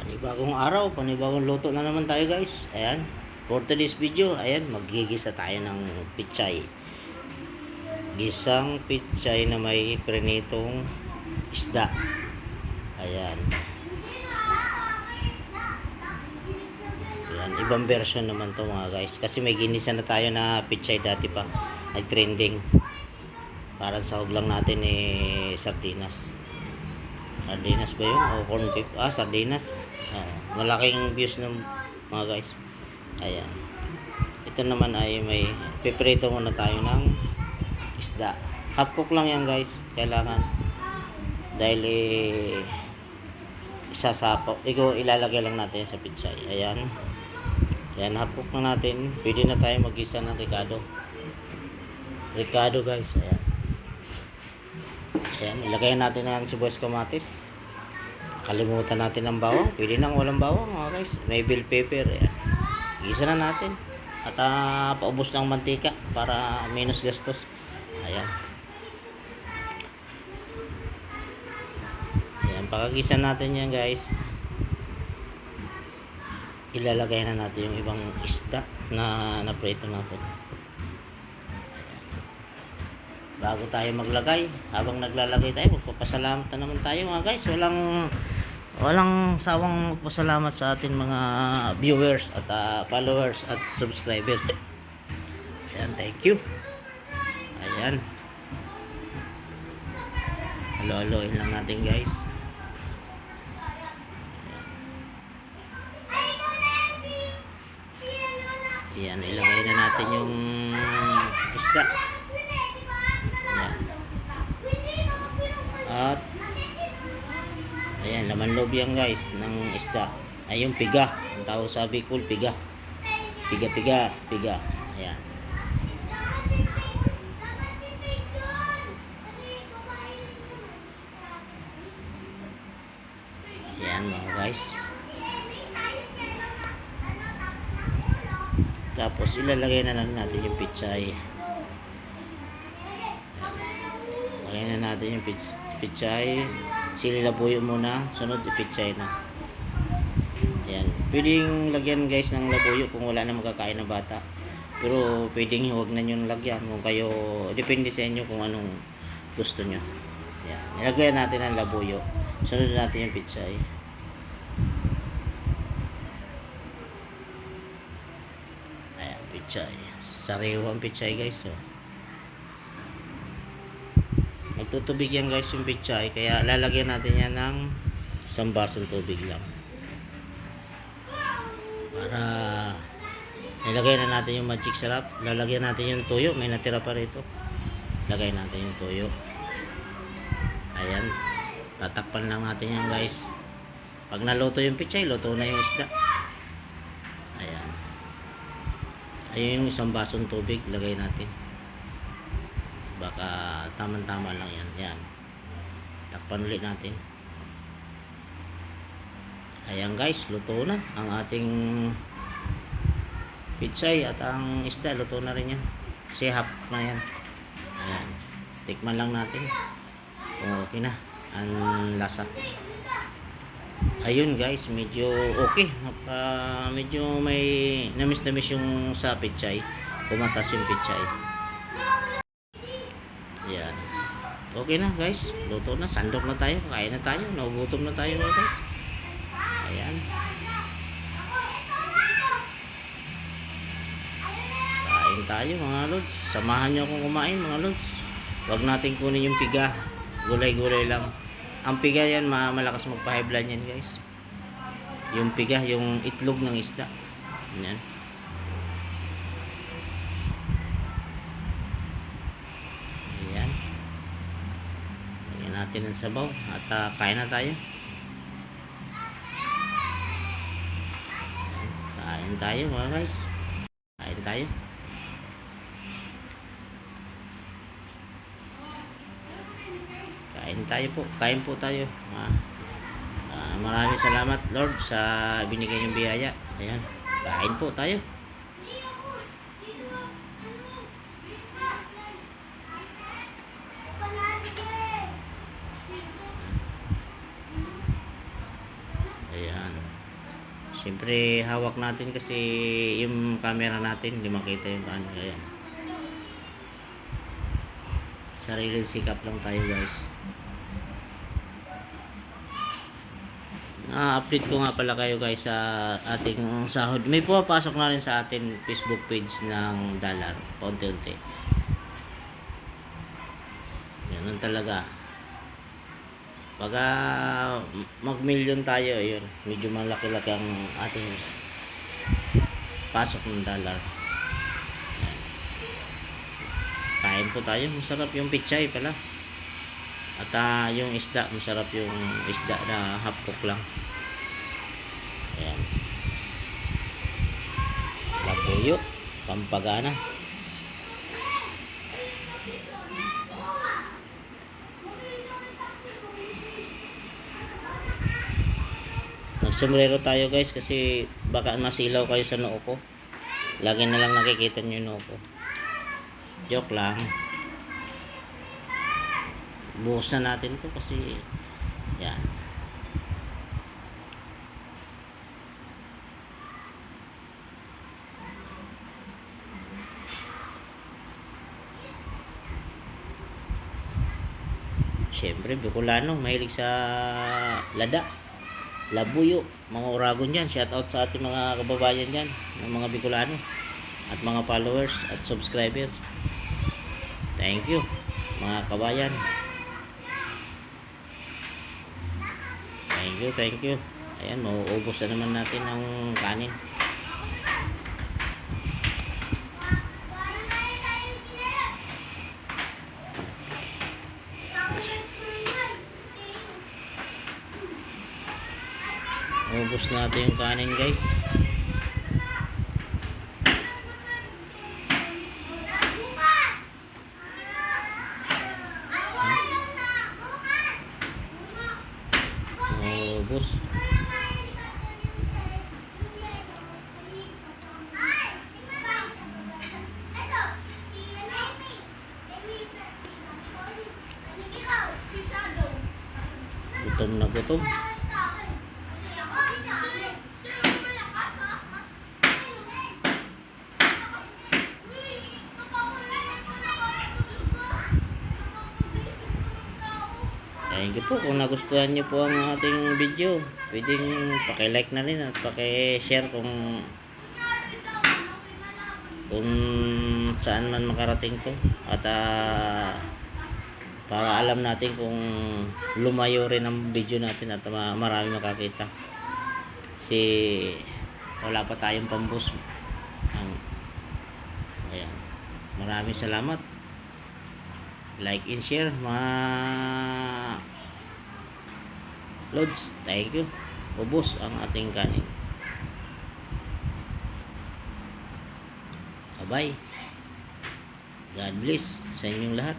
Panibagong araw, panibagong luto na naman tayo guys. Ayan, for today's video, ayan, maggigisa tayo ng pichay. Gisang pichay na may prenitong isda. Ayan. Ayan, ibang version naman to mga guys. Kasi may ginisa na tayo na pichay dati pa. Nag-trending. Parang sahog lang natin sardinas. Sardinas ba yun? O corn beef? Sardinas. Malaking views ng mga guys. Ayan. Ito naman ay may piprito muna tayo ng isda. Half cook lang yan guys. Kailangan. Dahil isasapaw. Ilalagay lang natin sa pichay. Ayan. Ayan. Half cook na natin. Pwede na tayo mag-isa ng Ricardo. Ricardo guys. Ayan. Ayan, ilagay natin ang sibuyas kamatis. Kalimutan natin ang bawang. Pwede nang walang bawang mga guys. May bell pepper. Ayan. Gisa na natin. At paubos ng mantika para minus gastos. Ayan. Ayan, pagkagisa natin yan guys. Ilalagay na natin yung ibang isda na naprito natin. Bago tayo maglagay, habang naglalagay tayo, magpapasalamat na naman tayo mga guys. Walang sawang magpasalamat sa atin mga viewers at followers at subscribers. Ayan, thank you. Ayan. Halo-haloin lang natin guys. Ayan, ilagay na natin yung isda. At ayan, laman loob yan guys ng isda. Ay yung piga, ang tawag sa Bicol, piga. Piga. Ayan. Ayan mga guys. Tapos ilalagay na lang natin yung pichay. Lagay na natin yung pichay. Sili labuyo muna, sunod pichay na. Ayan. Pwedeng lagyan guys ng labuyo kung wala na makakain ng bata. Pero pwedeng huwag na nyo lagyan kung kayo, depende sa inyo kung anong gusto nyo. Ayan. Ilagyan natin ang labuyo. Sunod natin yung pichay. Ayan, pichay. Sariwang pichay guys. Magtutubig yan guys yung pichay, kaya lalagyan natin yan ng isang basong tubig lang para ilagay na natin yung magic sarap. Lalagyan natin yung tuyo, may natira pa rito. Lagay natin yung tuyo. Ayan, tatakpan lang natin yan guys. Pag naluto yung pichay, luto na yung isda. Ayan, ayun yung isang basong tubig lagay natin. Baka tama-tama lang yan. Yan. Takpan ulit natin. Ayan guys, luto na ang ating pichay at ang isda. Luto na rin yan. Kasi half na yan. Ayan. Tikman lang natin kung okay na ang lasa. Ayun guys, medyo okay. Medyo may namis-namis yung sa pichay. Kumatas yung pichay. Yan. Okay na guys. Luto na. Sandok na tayo. Kain na tayo. Nagugutom na tayo mga guys. Ayan. Kain tayo mga lods. Samahan nyo akong kumain mga lods. Huwag natin kunin yung piga. Gulay-gulay lang. Ang piga yan, malakas magpa-high blood yan guys. Yung piga, yung itlog ng isda. Yan. Natin ang sabaw at kain na tayo. Kain tayo mga guys. Kain tayo. Kain tayo po. Kain po tayo. Maraming salamat Lord sa binigay niyong biyaya. Ayan. Kain po tayo. Ayan. Siyempre, hawak natin kasi yung camera natin, hindi makita yung ano. Ayan. Sariling sikap lang tayo guys. Update ko nga pala kayo guys sa ating sahod. May pumapasok na rin sa ating Facebook page ng dollar. Paunti-unti. Ganun talaga. Pag mag-million tayo, yun. Medyo malaki-laki ang ating pasok ng dollar. Ayan. Kain po tayo. Masarap yung pichay pala. At yung isda, masarap yung isda na half cook lang. Ayan. Labuyo, pampagana. Nagsombrero tayo guys kasi baka masilaw kayo sa noo ko. Lagi na lang nakikita nyo yung noo ko. Joke lang. Buhos na natin to kasi yan. Siyempre, Bicolano, mahilig sa lada, labuyo, mga Uragon dyan. Shout out sa ating mga kababayan dyan, ng mga Bicolano, at mga followers at subscribers. Thank you, mga kabayan. Thank you. Ayan, mauubos na naman natin ang kanin. Ubos natin yung kanin guys. Ubos. Gutom na gutom. Thank you po. Kung nagustuhan nyo po ang ating video, pwedeng paki-like na rin at paki-share kung saan man makarating to. At para alam natin kung lumayo rin ang video natin at marami makakita. Kasi wala pa tayong pambus. Ayan. Maraming salamat. Like and share mga loads. Thank you. Ubos ang ating kanin. Bye-bye. God bless sa inyong lahat.